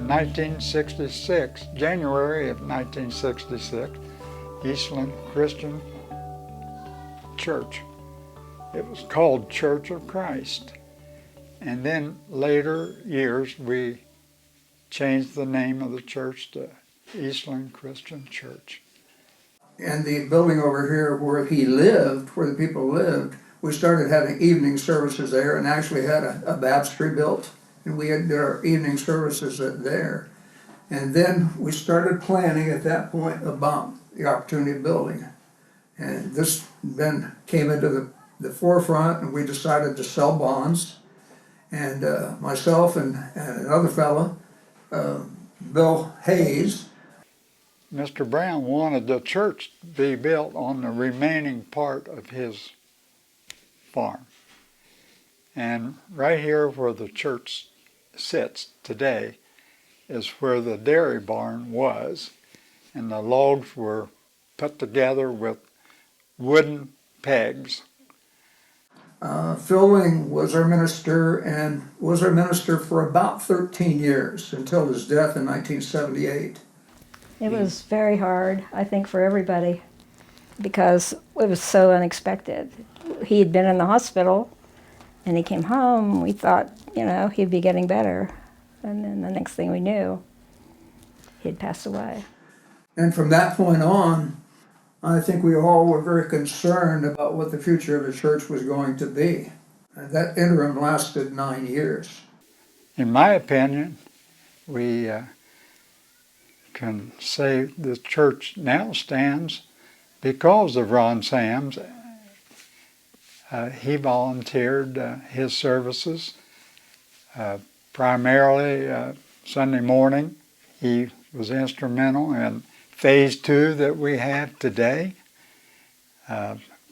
in 1966, January of 1966, Eastland Christian Church. It was called Church of Christ. And then later years, we changed the name of the church to Eastland Christian Church. And the building over here where he lived, where the people lived, we started having evening services there and actually had a baptistry built. And we had our evening services there. And then we started planning at that point about the Opportunity Building. And this then came into the forefront, and we decided to sell bonds. And myself and another fellow, Bill Hayes. Mr. Brown wanted the church to be built on the remaining part of his farm. And right here where the church sits today is where the dairy barn was, and the logs were put together with wooden pegs. Phil Ling was our minister, and was our minister for about 13 years until his death in 1978. It was very hard, I think, for everybody, because it was so unexpected. He had been in the hospital, and he came home. We thought, he'd be getting better. And then the next thing we knew, he had passed away. And from that point on, I think we all were very concerned about what the future of the church was going to be. And that interim lasted 9 years. In my opinion, we can say the church now stands because of Ron Sams. He volunteered his services, primarily Sunday morning. He was instrumental in Phase 2 that we have today.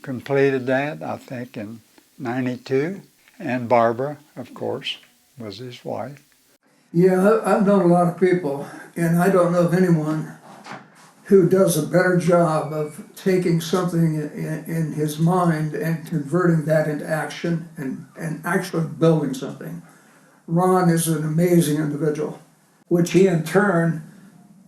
Completed that, I think, in '92. And Barbara, of course, was his wife. Yeah, I've known a lot of people, and I don't know of anyone who does a better job of taking something in his mind and converting that into action and actually building something. Ron is an amazing individual, which he in turn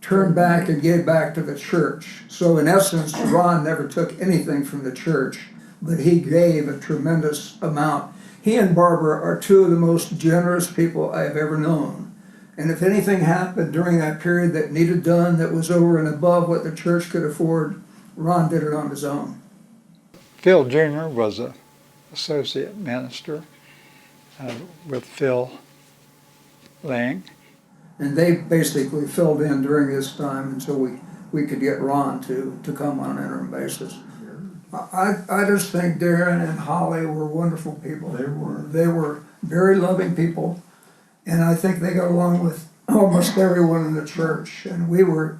turned back and gave back to the church. So in essence, Ron never took anything from the church, but he gave a tremendous amount. He and Barbara are two of the most generous people I've ever known. And if anything happened during that period that needed done that was over and above what the church could afford, Ron did it on his own. Phil Jr. was an associate minister with Phil Ling. And they basically filled in during this time until we could get Ron to come on an interim basis. I just think Darren and Holly were wonderful people. They were very loving people. And I think they got along with almost everyone in the church. And we were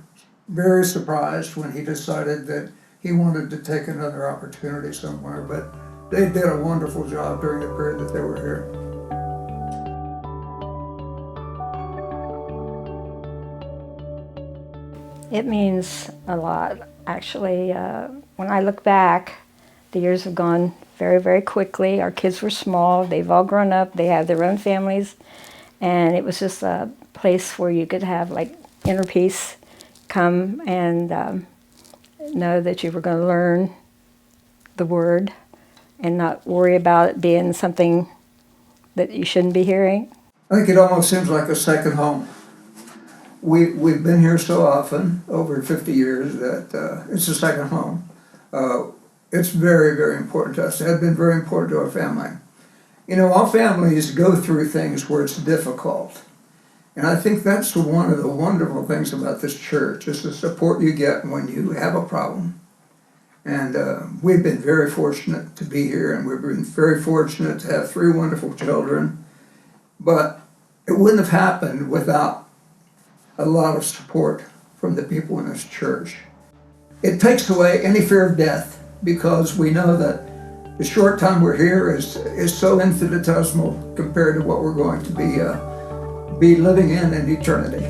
very surprised when he decided that he wanted to take another opportunity somewhere. But they did a wonderful job during the period that they were here. It means a lot, actually. When I look back, the years have gone very, very quickly. Our kids were small. They've all grown up. They have their own families. And it was just a place where you could have inner peace, come and know that you were going to learn the Word and not worry about it being something that you shouldn't be hearing. I think it almost seems like a second home. We've been here so often, over 50 years, that it's a second home. It's very, very important to us. It has been very important to our family. All families go through things where it's difficult. And I think that's one of the wonderful things about this church, is the support you get when you have a problem. And we've been very fortunate to be here, and we've been very fortunate to have 3 wonderful children. But it wouldn't have happened without a lot of support from the people in this church. It takes away any fear of death, because we know that the short time we're here is so infinitesimal compared to what we're going to be living in eternity.